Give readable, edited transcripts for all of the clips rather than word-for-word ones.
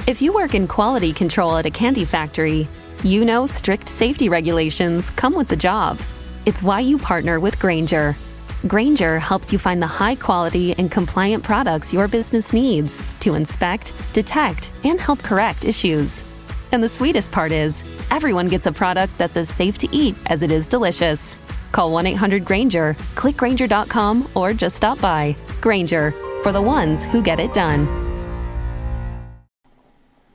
If you work in quality control at a candy factory, you know strict safety regulations come with the job. It's why you partner with Grainger. Grainger helps you find the high-quality and compliant products your business needs to inspect, detect, and help correct issues. And the sweetest part is, everyone gets a product that's as safe to eat as it is delicious. Call 1-800-GRAINGER, click Grainger.com, or just stop by. Grainger, for the ones who get it done.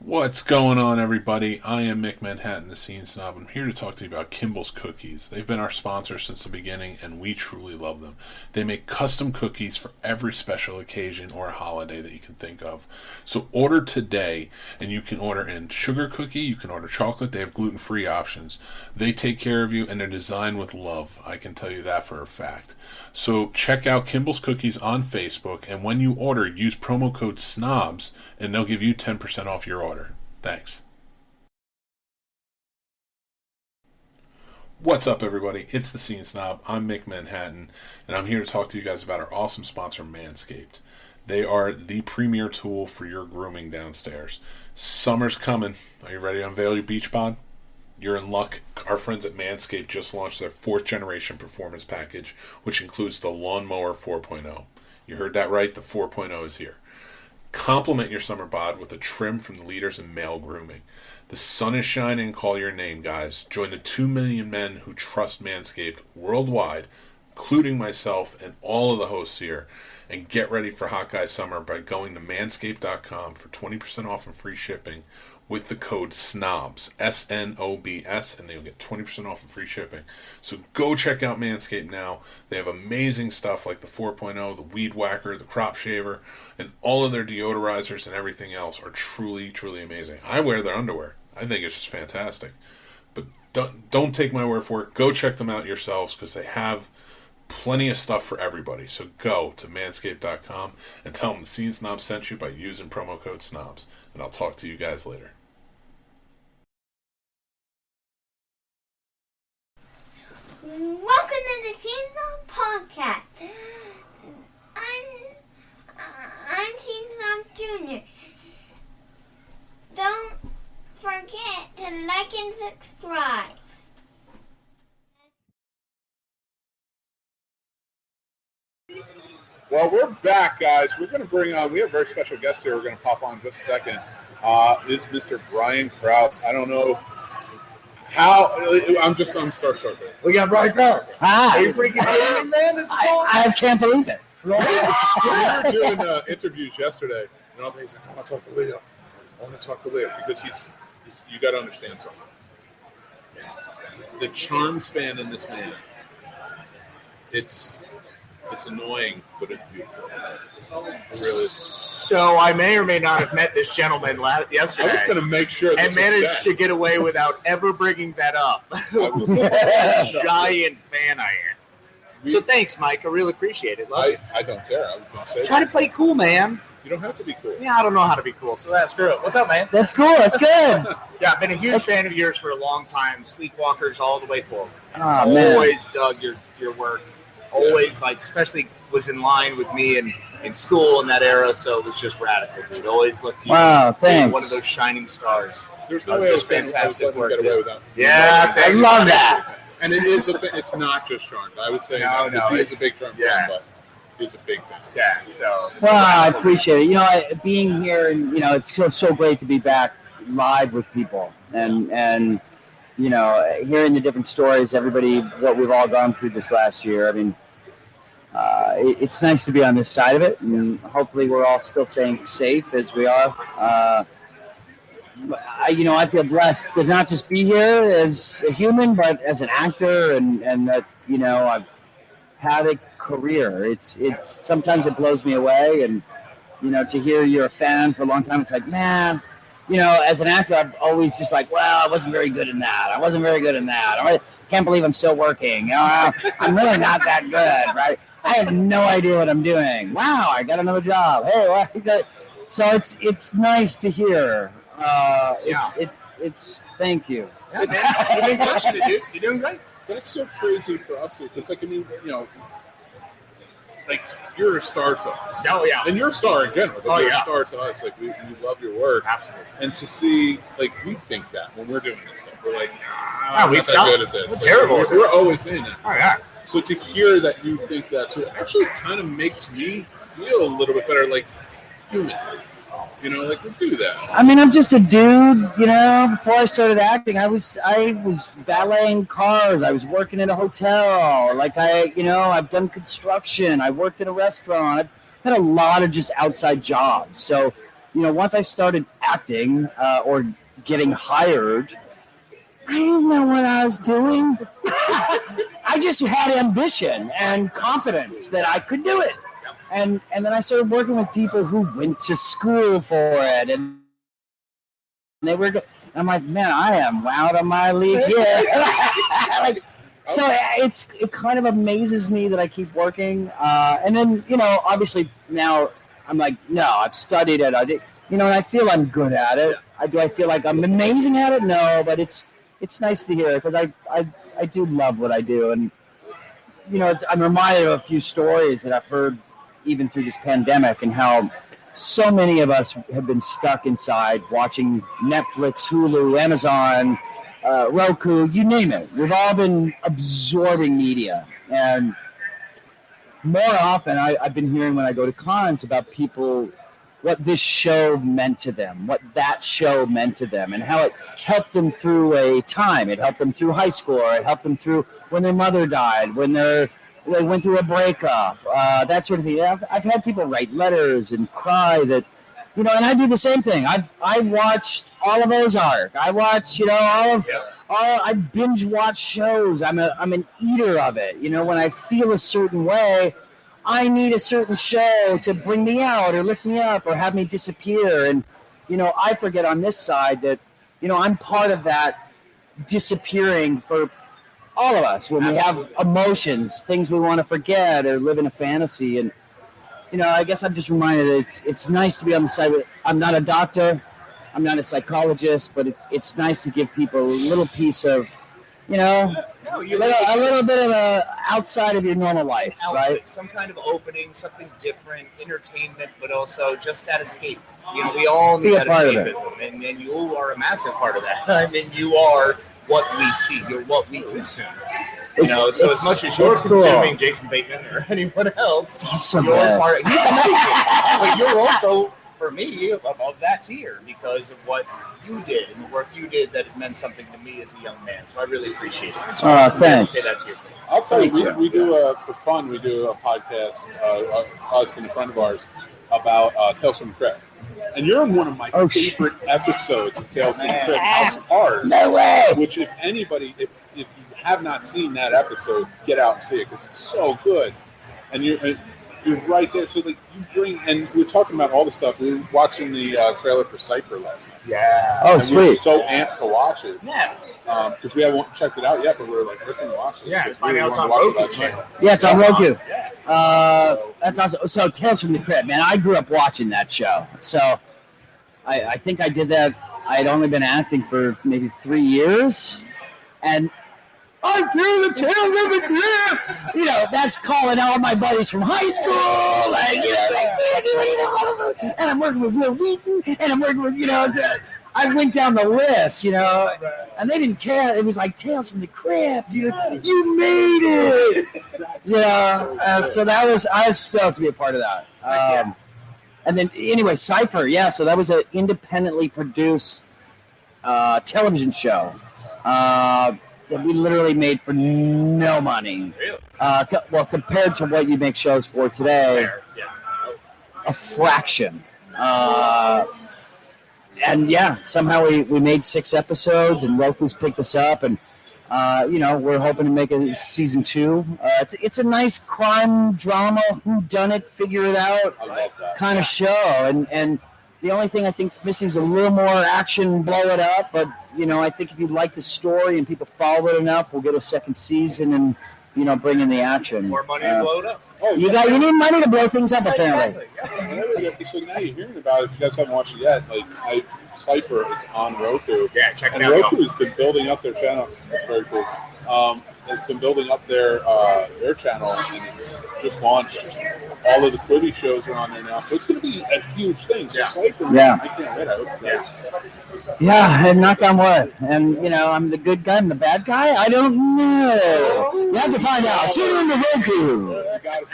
What's going on, everybody? I am Mick Manhattan, the Scene Snob. I'm here to talk to you about Kimball's Cookies. They've been our sponsor since the beginning, and we truly love them. They make custom cookies for every special occasion or holiday that you can think of. So order today, and you can order in sugar cookie, you can order chocolate. They have gluten-free options. They take care of you, and they're designed with love. I can tell you that for a fact. So check out Kimball's Cookies on Facebook, and when you order, use promo code SNOBS, and they'll give you 10% off your order. Thanks. What's up, everybody? It's the Scene Snob. I'm Mick Manhattan, and I'm here to talk to you guys about our awesome sponsor, Manscaped. They are the premier tool for your grooming downstairs. Summer's coming. Are you ready to unveil your beach bod? You're in luck. Our friends at Manscaped just launched their 4th generation performance package, which includes the Lawnmower 4.0. You heard that right, the 4.0 is here. Complement your summer bod with a trim from the leaders in male grooming. The sun is shining, call your name, guys. Join the 2 million men who trust Manscaped worldwide, including myself and all of the hosts here, and get ready for Hot Guy Summer by going to manscaped.com for 20% off and free shipping with the code SNOBS, S-N-O-B-S, and they'll get 20% off and free shipping. So go check out Manscaped now. They have amazing stuff like the 4.0, the Weed Whacker, the Crop Shaver, and all of their deodorizers and everything else are truly, truly amazing. I wear their underwear. I think it's just fantastic. But don't take my word for it. Go check them out yourselves because they have plenty of stuff for everybody. So go to manscaped.com and tell them the Scene Snob sent you by using promo code SNOBS. And I'll talk to you guys later. Welcome to the Scene Snob Podcast. I'm Scene Snob Jr. Don't forget to like and subscribe. Well, we're back, guys. We're going to bring on, we have a very special guest here. We're going to pop on in just a second. This is Mr. Brian Krause. I don't know how, I'm starstruck. We got Brian Krause. Hi. Are you freaking kidding me, man? This is awesome. I can't believe it. We were doing interviews yesterday, and all day he's like, I want to talk to Leo. Because he's you got to understand something. The charmed fan in this man, it's annoying, but it's beautiful. It really is. So I may or may not have met this gentleman yesterday. I was going to make sure this and managed to get away without ever bringing that up. Giant fan I am. So thanks, Mike. I really appreciate it. I don't care. I was going to say Try to play cool, man. You don't have to be cool. Yeah, I don't know how to be cool, so screw it. What's up, man? That's cool. That's good. Yeah, I've been a huge fan of yours for a long time. Sleepwalkers all the way forward. Oh, man. Always dug your work. Always, especially was in line with me in school in that era, so it was just radical, dude. Always looked to you as thanks. one of those shining stars. There's no way just fantastic work. Get away with that. Yeah, I love that. And it is it's not just charmed. I would say he is a big charmed fan, but he's a big fan. Yeah, so. Well, I appreciate it. Being here, and it's so great to be back live with people, and hearing the different stories, everybody, what we've all gone through this last year. I mean, it's nice to be on this side of it, and hopefully we're all still staying safe as we are. I feel blessed to not just be here as a human, but as an actor, and that I've had a career. It's sometimes it blows me away, and to hear you're a fan for a long time, it's like, man, as an actor, I'm always just like, well, I wasn't very good in that. I can't believe I'm still working. I'm really not that good, right? I have no idea what I'm doing. Wow, I got another job. Hey, so it's nice to hear. It's thank you. Yeah, man, you're doing good, dude. You're doing great. That's so crazy for us because, like you're a star to us. Oh yeah, And you're a star in general, but Oh, you're yeah. a star to us. Like we love your work. absolutely. And to see, like, we think that when we're doing this stuff, we're like, we not suck. that good at this. We're Like, terrible at We're this. always saying that. Oh yeah. So to hear that you think that too, actually kind of makes me feel a little bit better, like human. You know, like we do that. I mean, I'm just a dude. You know, before I started acting, I was valeting cars. I was working in a hotel. Like I've done construction. I worked in a restaurant. I've had a lot of just outside jobs. So, once I started acting or getting hired, I didn't know what I was doing. I just had ambition and confidence that I could do it. And then I started working with people who went to school for it, and they were good. I'm like, man, I am out of my league here. So it kind of amazes me that I keep working. And then, obviously now I'm like, no, I've studied it. I did, and I feel I'm good at it. I feel like I'm amazing at it? No, but it's nice to hear because I do love what I do. And, I'm reminded of a few stories that I've heard even through this pandemic and how so many of us have been stuck inside watching Netflix, Hulu, Amazon, Roku, you name it. We've all been absorbing media. And more often I've been hearing when I go to cons about people, what this show meant to them, what that show meant to them, and how it helped them through a time. It helped them through high school, or it helped them through when their mother died, when they went through a breakup, that sort of thing. I've had people write letters and cry that, and I do the same thing. I watched all of Ozark. I watched, I binge watch shows. I'm an eater of it. When I feel a certain way, I need a certain show to bring me out or lift me up or have me disappear. And, I forget on this side that, I'm part of that disappearing for all of us when we have emotions, things we want to forget or live in a fantasy. And, I guess I'm just reminded that it's nice to be on the side with, I'm not a doctor, I'm not a psychologist, but it's nice to give people a little piece of, a little bit of a outside of your normal life, right? Some kind of opening, something different, entertainment, but also just that escape. We all need that escapism, and you are a massive part of that. I mean, you are what we see, you're what we consume. So as much as you're consuming Jason Bateman or anyone else, you're part. He's amazing, but you're also, for me, above that tier because of what you did and the work you did that it meant something to me as a young man. So I really appreciate it. So thanks. Say that to your face. I'll tell you, we do for fun. We do a podcast, us and a friend of ours, about Tales from the Crypt. And you're on one of my favorite episodes of Tales from the Crypt, House of Horrors. No way! Which, if anybody, if you have not seen that episode, get out and see it because it's so good. And you're right there. So like you bring, and we're talking about all the stuff. We were watching the trailer for Cypher last night. Yeah. Oh, and sweet. We're so amped to watch it. Yeah. Because we haven't checked it out yet, but we're like, we're going to watch this. Yeah, find out it's on Roku channel. Yeah, it's on Roku. Yeah. That's awesome. So Tales from the Crypt, man, I grew up watching that show. So I think I did that. I had only been acting for maybe 3 years. And I'm through the Tales from the Crypt. That's calling all my buddies from high school. And I'm working with Will Wheaton. And I'm working with, I went down the list, and they didn't care. It was like Tales from the Crypt, dude. You made it. So I was stoked to be a part of that. And then anyway, Cypher, so that was an independently produced television show that we literally made for no money. Well, compared to what you make shows for today, a fraction. And somehow we made 6 episodes, and Roku's picked us up, and we're hoping to make a season 2. It's a nice crime drama, whodunit, figure it out kind of show, and the only thing I think is missing is a little more action, blow it up. But I think if you like the story and people follow it enough, we'll get a second season and bring in the action. More money to blow it up. You need money to blow things up, apparently. Exactly. So now you're hearing about it. If you guys haven't watched it yet, like I Cypher is on Roku. Yeah, check it and out. Roku has been building up their channel. That's very cool. Has been building up their channel, and it's just launched. All of the Quibi shows are on there now, so it's going to be a huge thing. So Cypher, I can't wait. I hope you guys. Yeah, and knock on wood. And, I'm the good guy, I'm the bad guy? I don't know. You have to find out. Tune in to Roku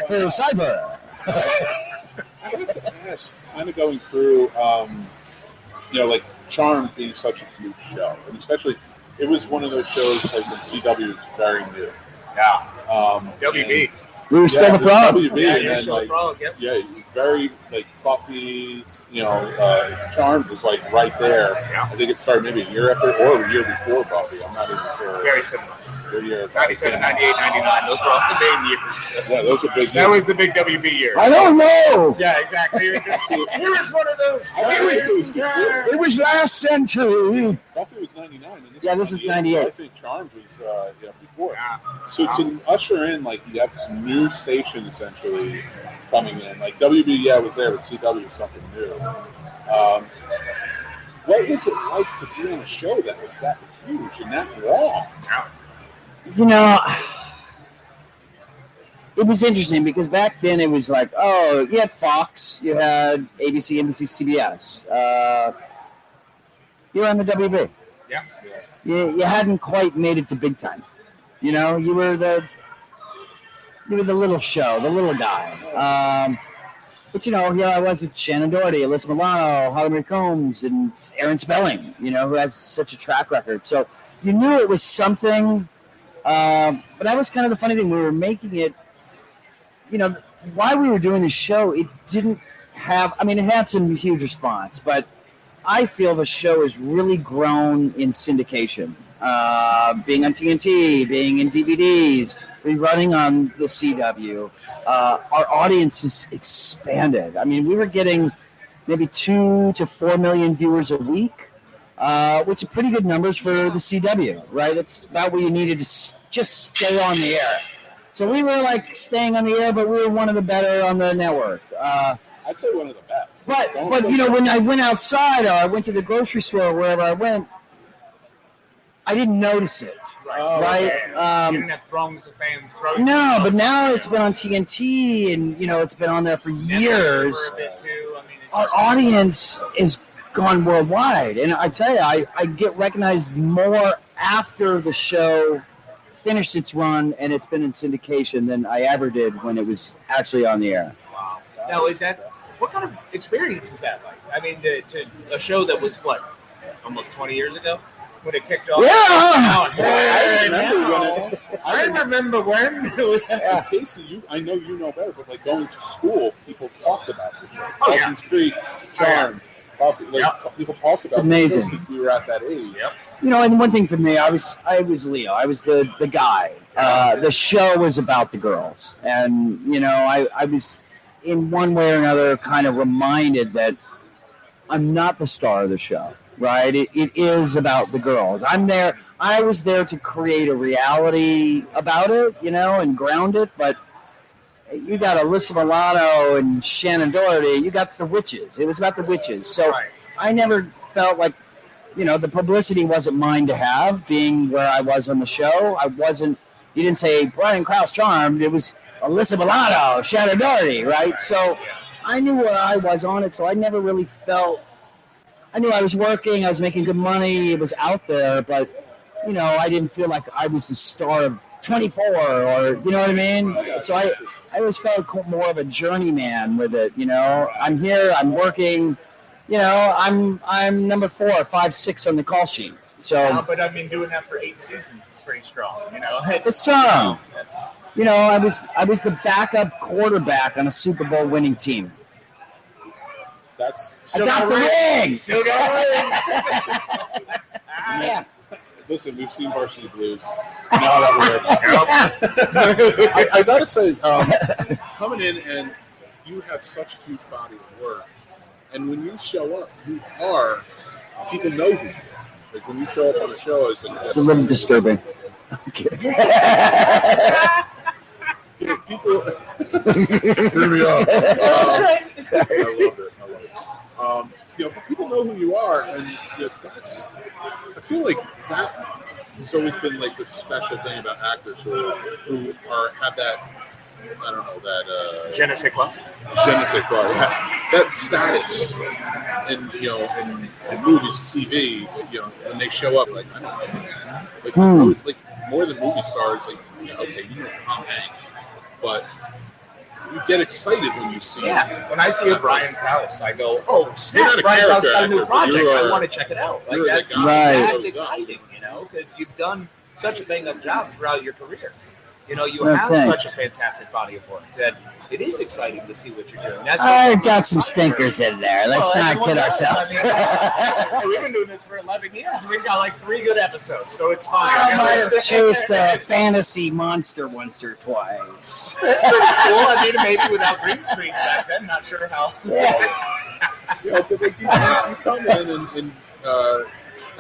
for Cypher. I have to ask, kind of going through, like Charmed being such a huge show, and especially it was one of those shows like when CW was very new. Yeah. WB. We were still the frog. WB, Yeah, and you're then, still the frog. Yep. Yeah, very like Buffy's. Charmed was like right there. Yeah. I think it started maybe a year after or a year before Buffy. I'm not even sure. Very similar. Good year. 97, 98, 99. Those were all the main years. Yeah, those are big. That was the big WB years. I don't know. Yeah, exactly. It was just here was one of those. It was last century. Buffy was 99. And This is 98. I think Charmed was before. Yeah. So to usher in, like, you have this new station essentially coming in. Like WB, was there, but CW was something new. What was it like to be on a show that was that huge and that long? It was interesting because back then it was like, you had Fox, you had ABC, NBC, CBS. You were on the WB. Yeah. You hadn't quite made it to big time. You were the little show, the little guy. But here I was with Shannon Doherty, Alyssa Milano, Holly Marie Combs, and Aaron Spelling, who has such a track record. So you knew it was something. But that was kind of the funny thing. We were making it, while we were doing the show, it didn't have, it had some huge response, but I feel the show has really grown in syndication. Being on TNT, being in DVDs, rerunning on the CW. Our audience has expanded. We were getting maybe 2 to 4 million viewers a week. Which are pretty good numbers for the CW, right? It's about what you needed to just stay on the air. So we were like staying on the air, but we were one of the better on the network. I'd say one of the best. But when I went outside or I went to the grocery store or wherever I went, I didn't notice it. Right? You didn't have throngs of fans throwing. No, but now it's been on TNT and it's been on there for years. For a bit too. Our audience is gone worldwide, and I tell you, I get recognized more after the show finished its run and it's been in syndication than I ever did when it was actually on the air. Wow. Now, what kind of experience is that like? To a show that was almost 20 years ago when it kicked off. Yeah. I remember when. Casey, I know you know better, but like going to school, people talked about this. Dawson's Creek, Charmed. People talked about it's amazing because we were at that age. Yep. And one thing for me, I was Leo. I was the guy. The show was about the girls, and I was in one way or another kind of reminded that I'm not the star of the show. Right? It is about the girls. I'm there. I was there to create a reality about it, and ground it, but. You got Alyssa Milano and Shannon Doherty. You got the witches. It was about the witches. So I never felt like, the publicity wasn't mine to have, being where I was on the show. You didn't say Brian Krause Charmed. It was Alyssa Milano, Shannon Doherty, right? So I knew where I was on it, so I never really felt, I knew I was working, I was making good money, it was out there, but, I didn't feel like I was the star of 24 or, you know what I mean? So I always felt more of a journeyman with it, I'm here, I'm working, I'm number 4, 5, 6 on the call sheet. So, but doing that for 8 seasons is pretty strong, It's strong. I was the backup quarterback on a Super Bowl winning team. I got the ring. Still got the ring. Yeah. Listen, we've seen Varsity Blues. You know how that works. I gotta say, coming in and you have such a huge body of work, and when you show up, people know you. Like when you show up on a show, it's a little disturbing. People threw me off. I love it. people know who you are, and that's. I feel like that has always been like the special thing about actors who have that. I don't know that. Je ne sais quoi. Je ne sais quoi. Yeah, that status, in movies, TV. When they show up, like like more than movie stars. Like Tom Hanks, but you get excited when you see. Yeah, when I see a Brian Krause, I go, "Oh, snap! Not a Brian Krause character got a new actor, but project. you I are- want to check it out." Like you're the that's guy who that's shows up. exciting, because you've done such a bang-up job throughout your career. You Well, have thanks. such a fantastic body of work that it is exciting to see what you're doing. That's I've got some stinkers in there. Let's not kid ourselves. We've been doing this for 11 years. We've got like 3 good episodes, so it's fine. I might have chased a fantasy monster once or twice. That's pretty cool. I mean, maybe without green screens back then, not sure how. But like you come in and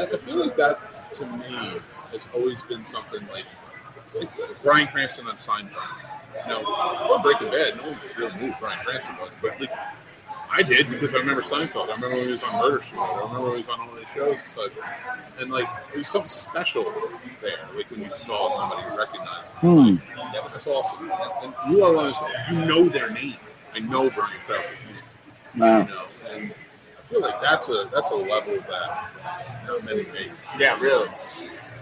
I feel like that to me has always been something like Brian Cranston on Seinfeld. Before Breaking Bad, no one really knew who Brian Cranston was, but like I did because I remember Seinfeld. I remember when he was on Murder She Wrote. I remember when he was on all these shows and such. And like it was something special there. Like when you saw somebody you recognized them. Yeah, that's awesome. And you are one of those, their name. I know Brian Krause's name. Wow. And I feel like that's a level that not many make. Yeah, really.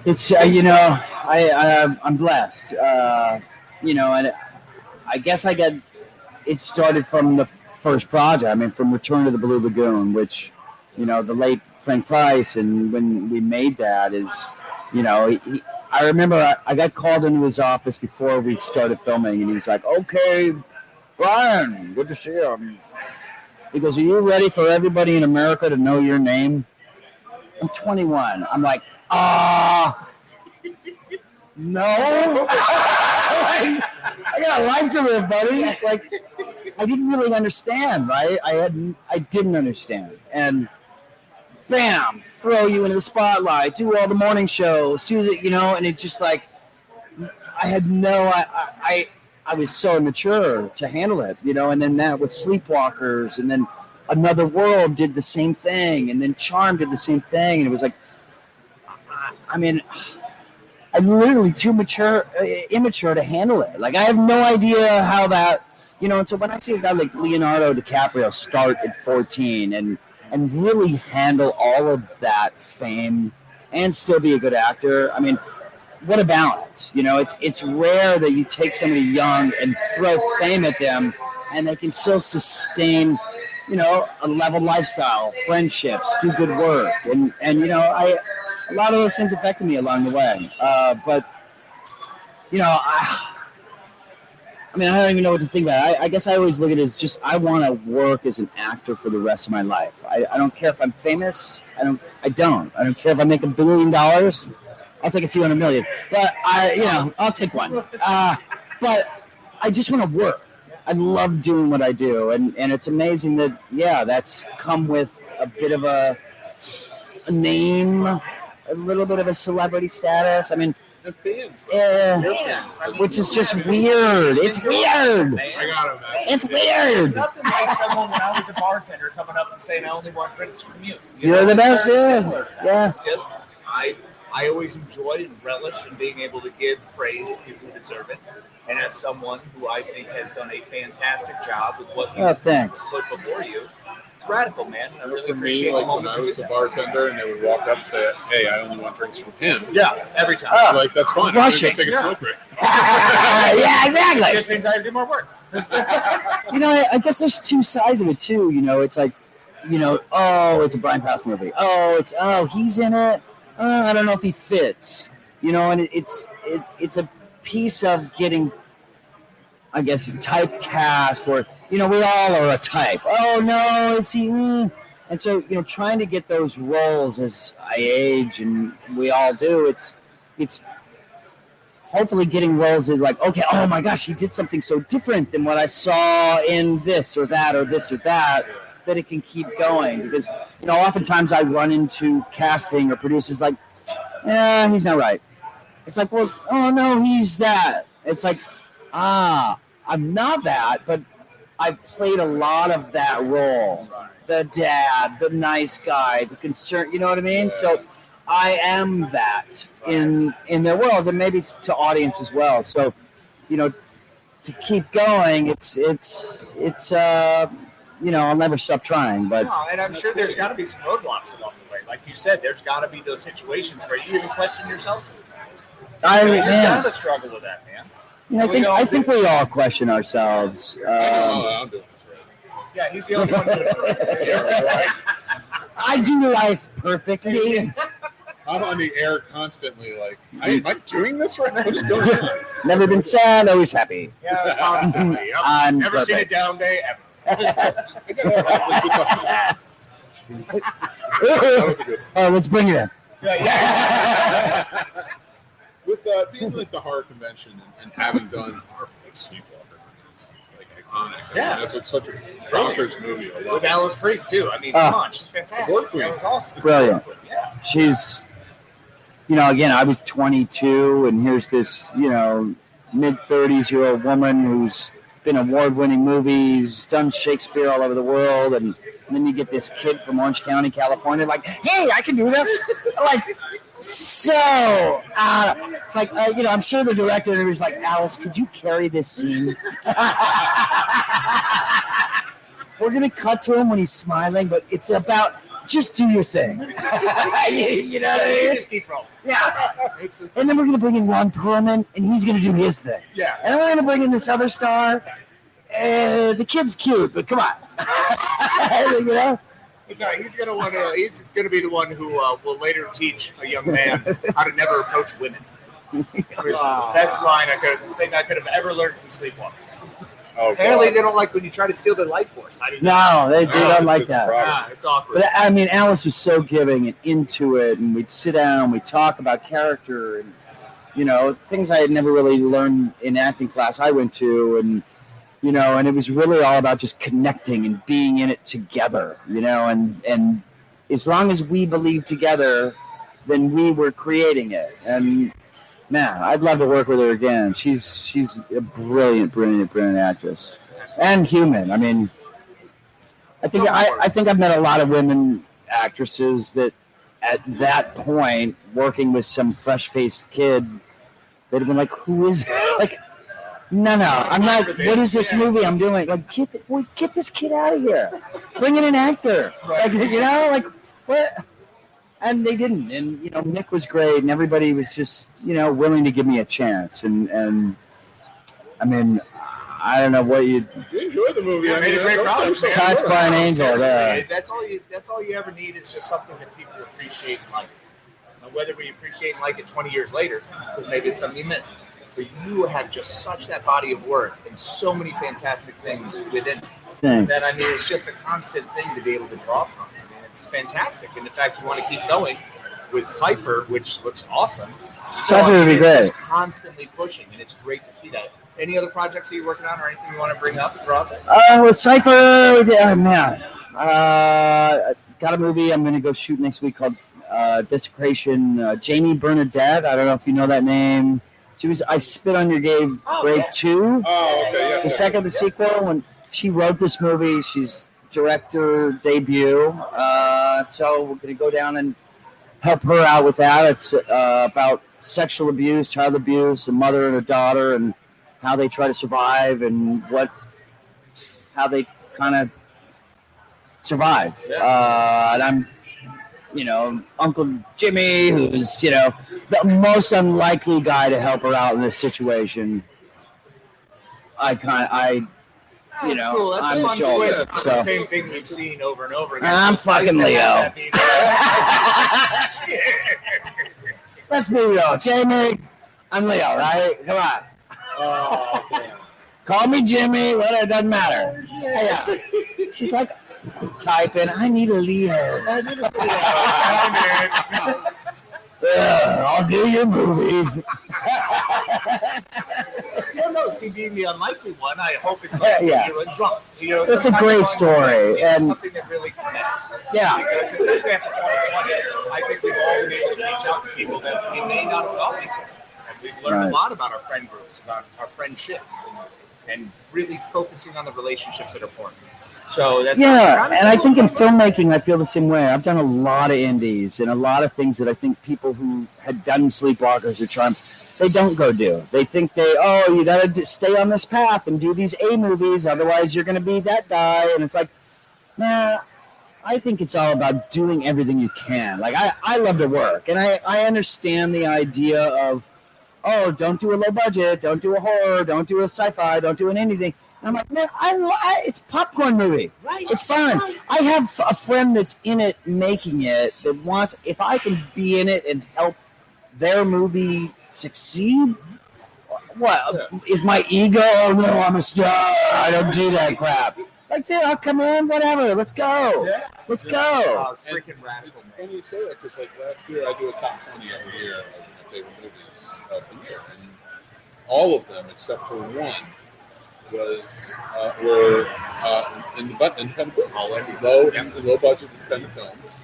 It's I'm blessed. And I guess it started from the first project. I mean, from Return to the Blue Lagoon, which the late Frank Price, and when we made that I remember I got called into his office before we started filming, and he was like, "Okay, Brian, good to see you." He goes, "Are you ready for everybody in America to know your name?" I'm 21. I'm like, no. I got a life to live, buddy. Like, I didn't really understand, right? I didn't understand. And bam, throw you into the spotlight, do all the morning shows, and it just like, I had I was so immature to handle it, and then that with Sleepwalkers, and then Another World did the same thing, and then Charm did the same thing, and it was like, I mean, I'm literally too immature to handle it. Like, I have no idea how that, and so when I see a guy like Leonardo DiCaprio start at 14 and really handle all of that fame and still be a good actor, I mean, what a balance. It's rare that you take somebody young and throw fame at them and they can still sustain, a level lifestyle, friendships, do good work. And a lot of those things affected me along the way. But I don't even know what to think about it. I guess I always look at it as just, I want to work as an actor for the rest of my life. I don't care if I'm famous. I don't care if I make $1 billion. I'll take a few $100 million. But I'll take one. But I just want to work. I love doing what I do. And it's amazing that, that's come with a bit of a name, a little bit of a celebrity status. I mean, And fans. Fans. I mean, which is just weird. It's weird. I got him. It's There's weird. nothing like someone when I was a bartender coming up and saying, "I only want drinks from you." You're the best, It's very yeah. similar to that. Yeah. It's just I always enjoy and relish in being able to give praise to people who deserve it. And as someone who I think has done a fantastic job with what you Thanks. put before you, it's radical, man. I really For me, appreciate the like when moment I you was did a that. bartender and they would walk up and say, "Hey, I only want drinks from him." Yeah, every time. Like that's fine. I'm Rush gonna it. go take a smoke break. Yeah, It exactly. just means I have to do more work. I guess there's two sides of it too. It's like, it's a Brian Krause movie. He's in it. I don't know if he fits. And it's a piece of getting, I guess, typecast, or we all are a type. Oh no, is he? And so trying to get those roles as I age, and we all do. It's hopefully getting roles that like, okay, oh my gosh, he did something so different than what I saw in this or that or this or that, that it can keep going. Because oftentimes I run into casting or producers like, he's not right. It's like, well, oh no, he's that. It's like, I'm not that, but I've played a lot of that role. The dad, the nice guy, the concern, you know what I mean? So I am that in their worlds, and maybe to audience as well. So, to keep going, it's I'll never stop trying. But no, and I'm sure there's got to be some roadblocks along the way. Like you said, there's got to be those situations where you even question yourself sometimes. You're got to struggle with that, man. I think we all question ourselves. I'm doing this right. Yeah, he's the only one doing it right. I do life perfectly. I'm on the air constantly, like, am I doing this right now? What's going on? Never been sad, always happy. Yeah, constantly. I'm never seen a perfect. down day ever. That was a good one. Oh, let's bring it in. Yeah. With being like the horror convention and having done horror like Sleepwalker, it's like iconic. Yeah. That's what's such a bonkers movie. I love With it. Alice Creek, too. I mean, come on, she's fantastic. That was awesome. Brilliant. Yeah. She's, again, I was 22, and here's this, mid-30s-year-old woman who's been award-winning movies, done Shakespeare all over the world, and then you get this kid from Orange County, California, like, hey, I can do this. It's like, I'm sure the director was like, Alice, could you carry this scene? We're going to cut to him when he's smiling, but it's about just do your thing. You know what I mean? Just keep rolling. Yeah. And then we're going to bring in Ron Perlman, and he's going to do his thing. Yeah. And then we're going to bring in this other star. The kid's cute, but come on. It's all right. He's gonna be the one who will later teach a young man how to never approach women. Best line I could have ever learned from Sleepwalkers. Oh, Apparently, God. they don't like when you try to steal their life force. I didn't know. No, they don't like it's that. right. It's awkward. But I mean, Alice was so giving and into it, and we'd sit down, we'd talk about character, and things I had never really learned in acting class I went to, and and it was really all about just connecting and being in it together, and as long as we believed together, then we were creating it. And man, I'd love to work with her again. She's a brilliant actress and human. I mean, I think I've met a lot of women actresses that at that point, working with some fresh-faced kid, they'd have been like, who is like, no, I'm not, what is this movie I'm doing? Like, get this kid out of here. Bring in an actor. Like, what? And they didn't. And, Mick was great, and everybody was just, willing to give me a chance. And I mean, I don't know what you enjoyed the movie. Yeah, made a great product. Touched by an angel there. That's all you ever need is just something that people appreciate and like. Now, whether we appreciate and like it 20 years later, because maybe it's something you missed. But you have just such that body of work and so many fantastic things within it. Thanks. That, I mean, it's just a constant thing to be able to draw from. I mean, it's fantastic. And the fact you want to keep going with Cypher, which looks awesome. Cypher would be great. Just constantly pushing, and it's great to see that. Any other projects that you're working on or anything you want to bring up throughout that? With Cypher, man. Got a movie I'm going to go shoot next week called Desecration. Jamie Bernadette, I don't know if you know that name. She was I Spit on Your Grave, Grade 2. Oh, okay, yes. The second, the sequel, when she wrote this movie, she's director debut. So we're going to go down and help her out with that. It's about sexual abuse, child abuse, a mother and a daughter, and how they try to survive and how they kind of survive. And I'm, Uncle Jimmy, who's, the most unlikely guy to help her out in this situation. That's cool. That's I'm a the fun shoulder. twist. So. The same thing we've seen over and over again. I'm So it's fucking nice to Leo. have that be Let's be real. Jamie, I'm Leo, right? Come on. Oh, damn. Call me Jimmy, whatever, it doesn't matter. Yeah. She's like, typing, I need a Leo. I'll do your movie. Well, no, see, being the unlikely one, I hope it's something Yeah. you're drunk. It's a great story, and something that really connects. Yeah. Because especially after 2020, I think we've all been able to reach out to people that we may not have thought before. And we've learned Right. a lot about our friend groups, about our friendships. and really focusing on the relationships that are important. So that's and I think in filmmaking, I feel the same way. I've done a lot of indies and a lot of things that I think people who had done Sleepwalkers or Charm, they don't go do. They think you got to stay on this path and do these A movies, otherwise you're going to be that guy. And it's like, nah, I think it's all about doing everything you can. Like, I love to work, and I understand the idea of, don't do a low budget, don't do a horror, don't do a sci-fi, don't do anything. And I'm like, man, it's a popcorn movie. Right. It's fun. Right. I have a friend that's in it, making it, that wants, if I can be in it and help their movie succeed, what is my ego? Oh no, I'm a star. I don't do that crap. Like, dude, I'll come in, whatever. Let's go. Yeah. Let's go. Oh, it's freaking radical. It's funny you say that because, like, last year I do a top 20 every year of my favorite movies of the year, and all of them except for one were independent films, low budget independent films,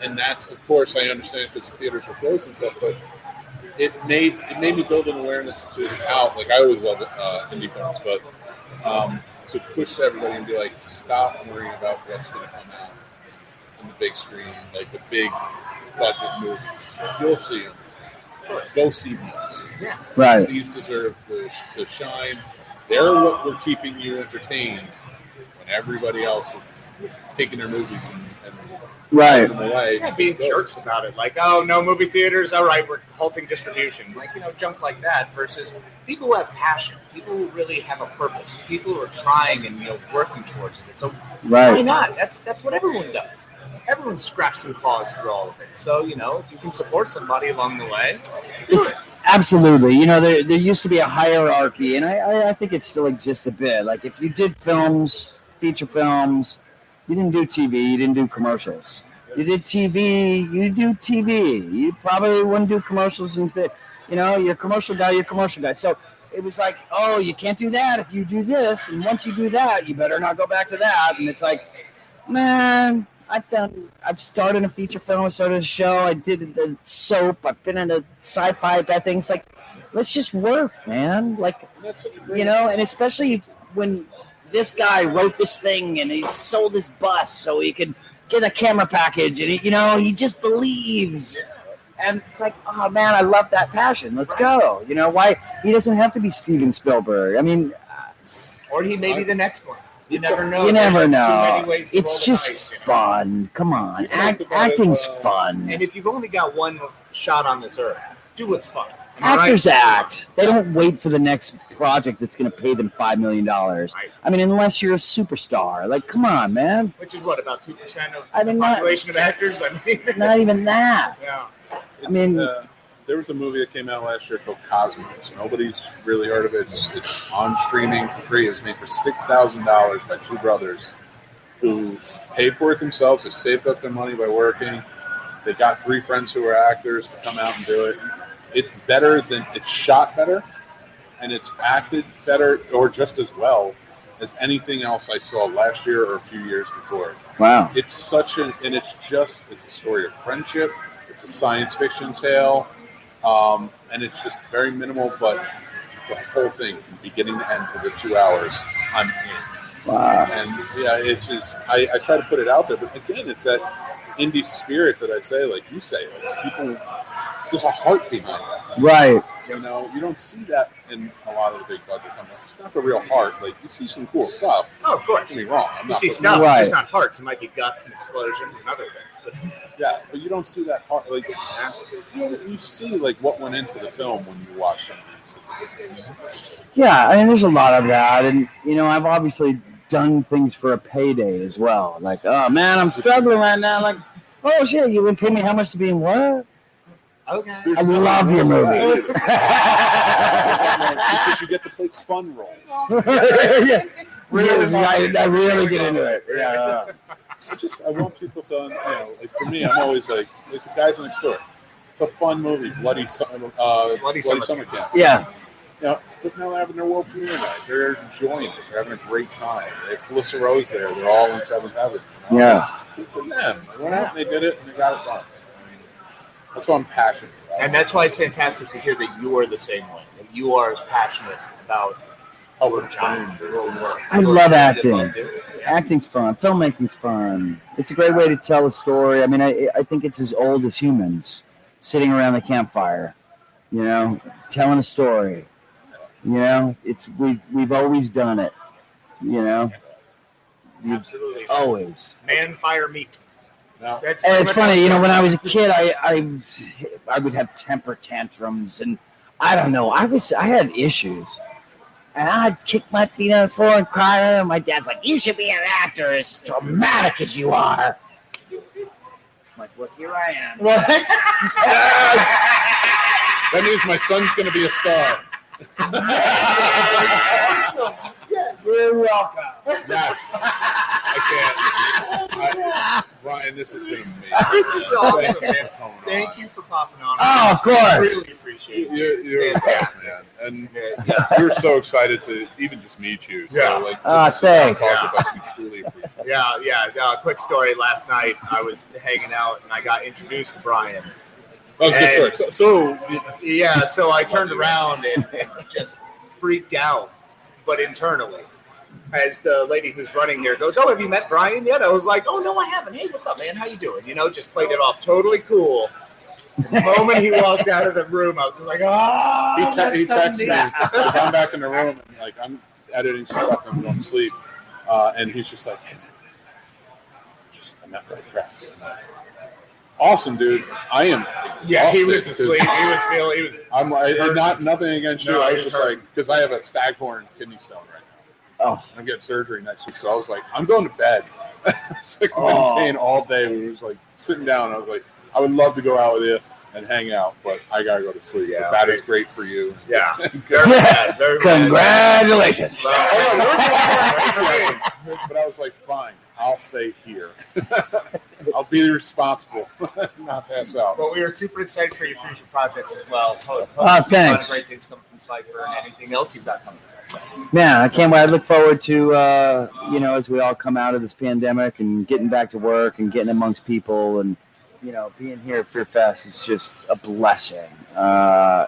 and that's, of course, I understand because the theaters were closed and stuff, but it made me build an awareness to how, like, I always love indie films, but to push everybody and be like, stop worrying about what's going to come out on the big screen, like the big budget movies. You'll see them. Go see these. Yeah. Right. These deserve to shine. They're what were keeping you entertained when everybody else was taking their movies and right. them away. Yeah, being jerks about it. Like, oh, no movie theaters. All right, we're halting distribution. Like, junk like that versus people who have passion. People who really have a purpose. People who are trying and, working towards it. So why not? That's what everyone does. Everyone scraps and claws through all of it. So, if you can support somebody along the way, do it. Absolutely. There used to be a hierarchy, and I think it still exists a bit. Like, if you did films, feature films, you didn't do TV, you didn't do commercials. You did TV, you do TV. You probably wouldn't do commercials and you're a commercial guy. So it was like, you can't do that if you do this, and once you do that, you better not go back to that. And it's like, man, I've started a feature film, I started a show, I did a soap, I've been in a sci-fi thing. It's like, let's just work, man. Like, and especially when this guy wrote this thing and he sold his bus so he could get a camera package, and he just believes. And it's like, oh man, I love that passion. Let's go. Why he doesn't have to be Steven Spielberg. I mean, or he may be the next one. You never know. You never know. Too many ways to it's just dice, fun. Come on, acting's fun. And if you've only got one shot on this earth, do what's fun. Actors act. They don't wait for the next project that's going to pay them $5 million. Right. I mean, unless you're a superstar. Like, come on, man. Which is what, about 2% of the population of actors? Not even that. Yeah. There was a movie that came out last year called Cosmos. Nobody's really heard of it. It's on streaming for free. It was made for $6,000 by two brothers who paid for it themselves. They saved up their money by working. They got three friends who are actors to come out and do it. It's shot better, and it's acted better or just as well as anything else I saw last year or a few years before. Wow. It's a story of friendship. It's a science fiction tale. And it's just very minimal, but the whole thing from beginning to end for the 2 hours, I'm in. Wow. And yeah, it's just, I try to put it out there, but again, it's that indie spirit that I say, like you say, like people, there's a heart behind it. Right. You don't see that in a lot of the big budget companies. It's not the real heart. Like, you see some cool stuff. Oh, of course. Don't get me wrong. You see stuff, right. It's just not hearts. It might be guts and explosions and other things. But yeah, but you don't see that heart. Like, you see, like, what went into the film when you watch some of these. Yeah, I mean, there's a lot of that. And, I've obviously done things for a payday as well. Like, oh, man, I'm struggling right now. Like, oh, shit, you would pay me how much to be in what? Okay. I love your movie. Because you get to play fun roles. Yeah. I really get into it. Yeah. I want people to, like, for me, I'm always like the guys next door. It's a fun movie, Bloody Summer Camp. Yeah. But now they're having their world premiere night. They're enjoying it. They're having a great time. They have Felissa Rose there. They're all in Seventh Heaven. Yeah. Good for them. They went out and they did it, and they got it done. That's what I'm passionate about. And that's why it's fantastic to hear that you are the same way. That you are as passionate about Howard John. I love acting. Acting's fun. Filmmaking's fun. It's a great way to tell a story. I mean, I think it's as old as humans, sitting around the campfire, telling a story. We've always done it. Absolutely. Always. Man, fire, meat. No. And it's funny, when I was a kid, I would have temper tantrums, and I don't know. I had issues, and I'd kick my feet on the floor and cry. And my dad's like, "You should be an actor, as dramatic as you are." I'm like, well, here I am. Yes! That means my son's going to be a star. You're welcome. Yes. I can't. Brian, this has been amazing. This is awesome, man. Thank you for popping on. Oh, of course. I really appreciate it. You're fantastic, man. And we're so excited to even just meet you. So, Yeah. Thanks. Talk with us. We truly appreciate it. Yeah. Quick story. Last night, I was hanging out, and I got introduced to Brian. That was a good story. So I turned around and just freaked out, but internally. As the lady who's running here goes, "Oh, have you met Brian yet?" I was like, "Oh, no, I haven't. Hey, what's up, man? How you doing?" Just played it off totally cool. The moment he walked out of the room, I was just like, He texted me because I'm back in the room and I'm editing some stuff and I'm going to sleep. And he's just like, "Hey, man, I met Brian Krause." Awesome, dude. I am exhausted. Yeah, he was asleep. He was. I'm nothing against you. I was just like, because I have a staghorn kidney stone right now. Oh, I'm getting surgery next week, so I was like, I'm going to bed. It's like I've been in pain all day. We was like sitting down. I was like, I would love to go out with you and hang out, but I gotta go to sleep. Yeah, but that is great for you. Yeah. Very bad. congratulations. But I was like, fine, I'll stay here. I'll be responsible, not pass out. But we are super excited for your future projects as well. Thanks. A lot of great things coming from Cypher and anything else you've got coming. Man, I can't wait. I look forward to, as we all come out of this pandemic and getting back to work and getting amongst people and, being here at Fear Fest is just a blessing. I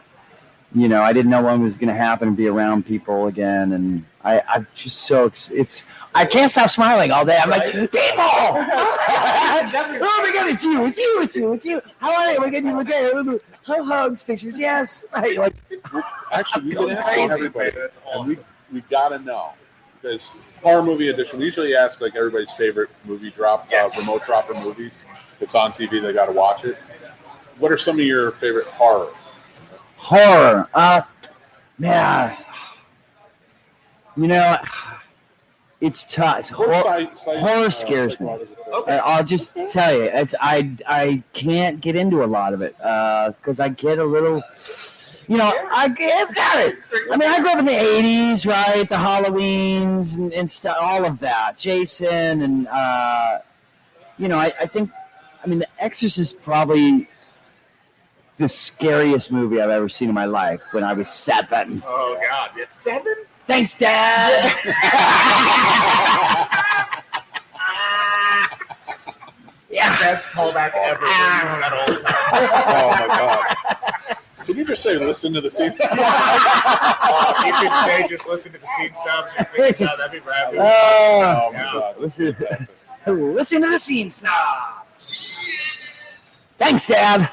didn't know when it was going to happen and be around people again. And I'm just so I can't stop smiling all day. I'm like, people! Oh my God, it's you. How are you? We're getting you look great. Hugs, pictures, yes. Actually, we've been asking everybody. That's awesome. We gotta know because horror movie edition. We usually ask everybody's favorite movie drop, remote dropper movies. It's on TV. They gotta watch it. What are some of your favorite horror? Man, it's tough. Horror scares me. Okay. I'll just tell you, I can't get into a lot of it because I get a little. It's got it. I mean, I grew up in the 80s, right? The Halloweens and stuff, all of that. Jason and, I think, The Exorcist is probably the scariest movie I've ever seen in my life when I was 7. Oh, God. It's 7? Thanks, Dad. Yeah. Best callback ever. We're using that all the time. Oh, my God. Can you just say, listen to the scene? If you could say, just listen to the scene snobs, your fingers out, that'd be rapid. Oh, my God. Listen to the scene snobs. Thanks, Dad.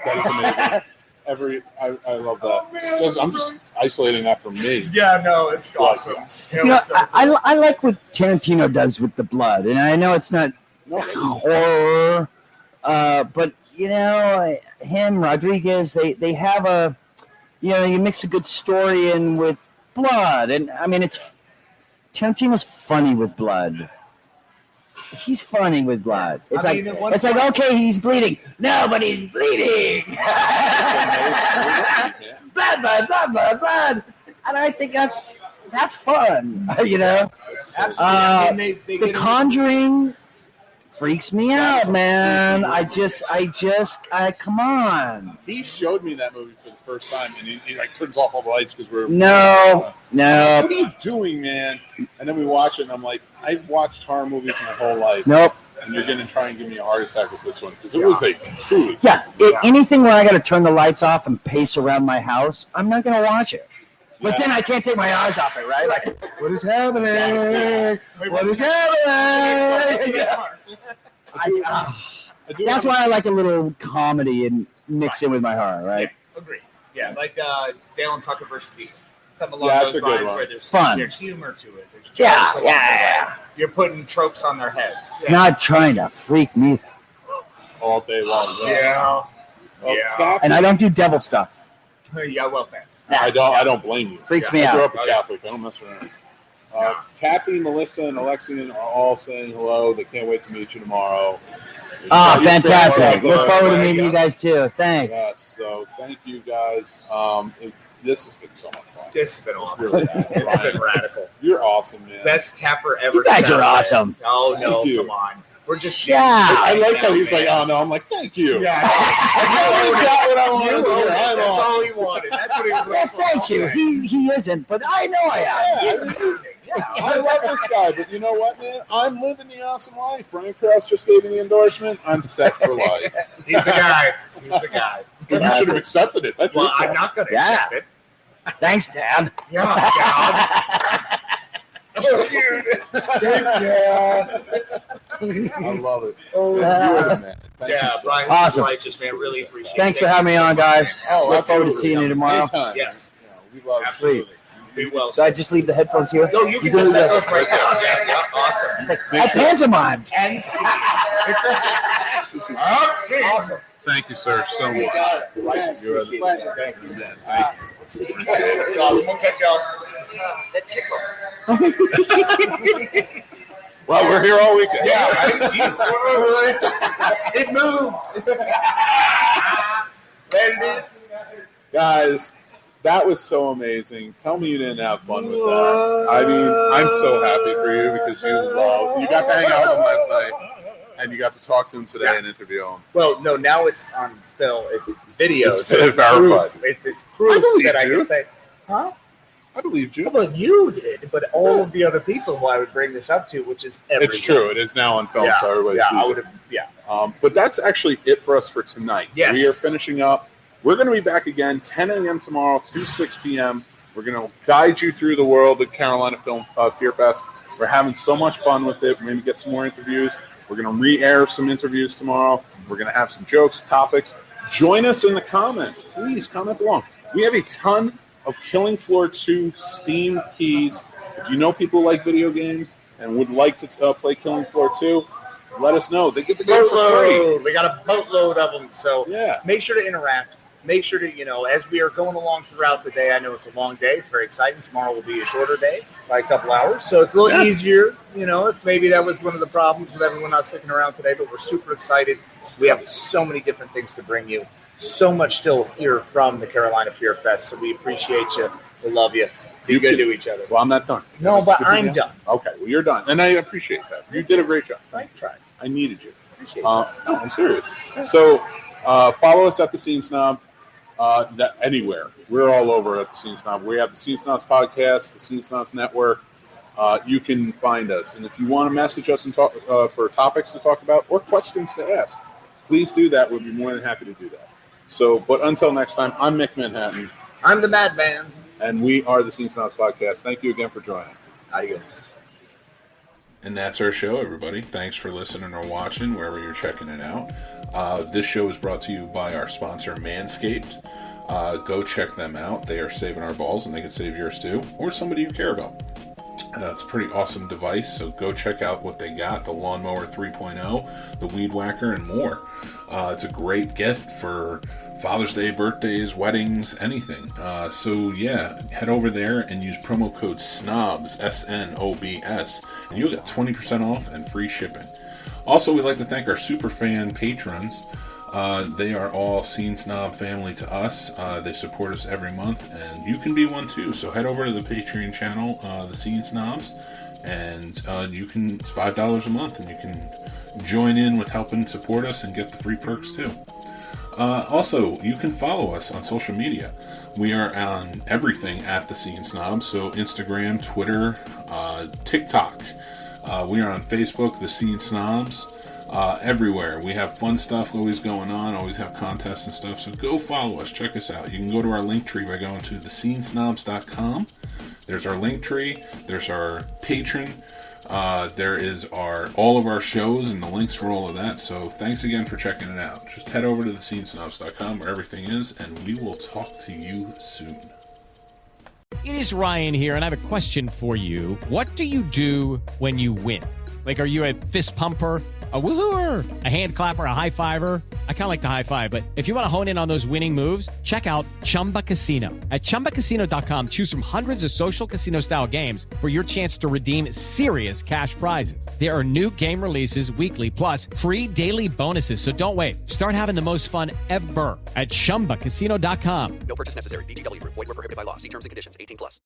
That is amazing. I love that. I'm just isolating that from me. Yeah, no, it's awesome. I like what Tarantino does with the blood, and I know it's not horror, but him, Rodriguez, they have a, you mix a good story in with blood, and Tarantino's funny with blood. He's funny with blood. It's okay, he's bleeding. No, but he's bleeding. blood. And I think that's fun, Absolutely. The Conjuring freaks me out, man. I come on. He showed me that movie for the first time, and he turns off all the lights because we're No. What are you doing, man? And then we watch it, and I'm like, I've watched horror movies my whole life. Nope. And you're going to try and give me a heart attack with this one because it was truly. Yeah, anything where I got to turn the lights off and pace around my house, I'm not going to watch it. But then I can't take my eyes off it, right? Like, what is happening? What is happening? That's why I like a little comedy and mixed in with my horror, right? Yeah, agreed. Yeah, like Dale and Tucker versus Evil. Something along That's those a good lines one. where there's Fun. There's humor to it. There's jokes Yeah, along the way. yeah. You're putting tropes on their heads. Yeah. Not trying to freak me. All day long. Yeah. Catholic, And I don't do devil stuff. Yeah, well, fan. I don't blame you. Freaks me I grew out. up a Catholic. I don't mess around. Kathy, Melissa, and Alexian are all saying hello. They can't wait to meet you tomorrow. Oh, fantastic. Look forward to meeting you guys, too. Thanks. Yes, so thank you guys. This has been so much fun. This has been awesome. Really This has been radical. You're awesome, man. Best capper ever. You guys are capper. awesome. Oh, no, Thank you. come on. We're just Yeah. I like how now, he's man. like, oh no. I'm like, thank you. Yeah. I got what I wanted. You own it. That's awesome. all he wanted. That's what he was Well, looking for. thank you. He isn't, but I know I am. He's amazing. Yeah. I love this guy, but you know what, man? I'm living the awesome life. Brian Krause just gave me the endorsement. I'm set for life. He's the guy. He's the guy. You should have accepted it. That's Well, your fault. I'm not going to Yeah. accept it. Thanks, Dad. Yeah, Dad. Thanks, Dad. I love it. Oh, you're the man. Thank you Yeah, so Brian, Awesome. righteous, man. Really appreciate it. Thanks for having me on, guys. Oh, Look forward to absolutely. seeing you tomorrow. Anytime. Yes. We love Absolutely. Be well. So I just leave the headphones here? No, you can just set those right down. Yeah, awesome. I pantomimed. And see. It's a This is awesome. Thank you, sir, so much. You're the Pleasure. Thank you. Thank you. Awesome. We'll catch y'all. That tickle. Well, we're here all weekend. Yeah, right? Jeez. It moved. Guys, that was so amazing. Tell me you didn't have fun with that. I mean, I'm so happy for you because you got to hang out with him last night and you got to talk to him today and interview him. Well, no, now it's on film. It's video. It's so verified. proof. It's proof I believe that I you. can say, huh? I believed you. Well, you did, but all of the other people who I would bring this up to, which is everyone. It's true. It is now on film, so everybody Yeah, sees I it. would have. Yeah. But that's actually it for us for tonight. Yes. We are finishing up. We're going to be back again 10 a.m. tomorrow to 6 p.m. We're going to guide you through the world of Carolina Film Fear Fest. We're having so much fun with it. We're going to get some more interviews. We're going to re-air some interviews tomorrow. We're going to have some jokes, topics. Join us in the comments. Please comment along. We have a ton of Killing Floor 2 Steam keys. If you know people like video games and would like to play Killing Floor 2, let us know. They get the game for free. We got a boatload of them, so Yeah. make sure to interact. Make sure to, as we are going along throughout the day, I know it's a long day. It's very exciting. Tomorrow will be a shorter day by a couple hours, so it's a little easier, if maybe that was one of the problems with everyone not sticking around today, but we're super excited. We have so many different things to bring you. So much still here from the Carolina Fear Fest, so we appreciate you. We love you. Be good to each other. Well, I'm not done. No, but Good I'm thing. done. Okay, well, you're done. And I appreciate that. You did a great job. I tried. I needed you. Appreciate No, I'm serious. So follow us at The Scene Snob. Anywhere. We're all over at The Scene Snob. We have The Scene Snobs podcast, The Scene Snobs Network. You can find us. And if you want to message us and talk for topics to talk about or questions to ask, please do that. We'd be more than happy to do that. So, but until next time, I'm Mick Manhattan. I'm the Madman. And we are The Scene Snobs podcast. Thank you again for joining. Adios. And that's our show, everybody. Thanks for listening or watching, wherever you're checking it out. This show is brought to you by our sponsor, Manscaped. Go check them out. They are saving our balls, and they can save yours too, or somebody you care about. It's a pretty awesome device, so go check out what they got, the Lawnmower 3.0, the Weed Whacker, and more. It's a great gift for Father's Day, birthdays, weddings, anything. So yeah, head over there and use promo code SNOBS, SNOBS, and you'll get 20% off and free shipping. Also, we'd like to thank our super fan patrons. They are all Scene Snob family to us. They support us every month, and you can be one too. So head over to the Patreon channel, the Scene Snobs, and it's $5 a month, and you can join in with helping support us and get the free perks too. Also, you can follow us on social media. We are on everything at the Scene Snobs, so Instagram, Twitter, TikTok. We are on Facebook, the Scene Snobs. everywhere. We have fun stuff always going on, always have contests and stuff. So go follow us, check us out. You can go to our link tree by going to thescenesnobs.com. There's our link tree. There's our Patreon. There is all of our shows and the links for all of that. So thanks again for checking it out. Just head over to thescenesnobs.com where everything is, and we will talk to you soon. It is Ryan here, and I have a question for you. What do you do when you win? Like, are you a fist pumper, a woohooer, a hand clapper, a high fiver? I kind of like the high five, but if you want to hone in on those winning moves, check out Chumba Casino. At ChumbaCasino.com, choose from hundreds of social casino-style games for your chance to redeem serious cash prizes. There are new game releases weekly, plus free daily bonuses, so don't wait. Start having the most fun ever at ChumbaCasino.com. No purchase necessary. VGW Group. Void where prohibited by law. See terms and conditions. 18+.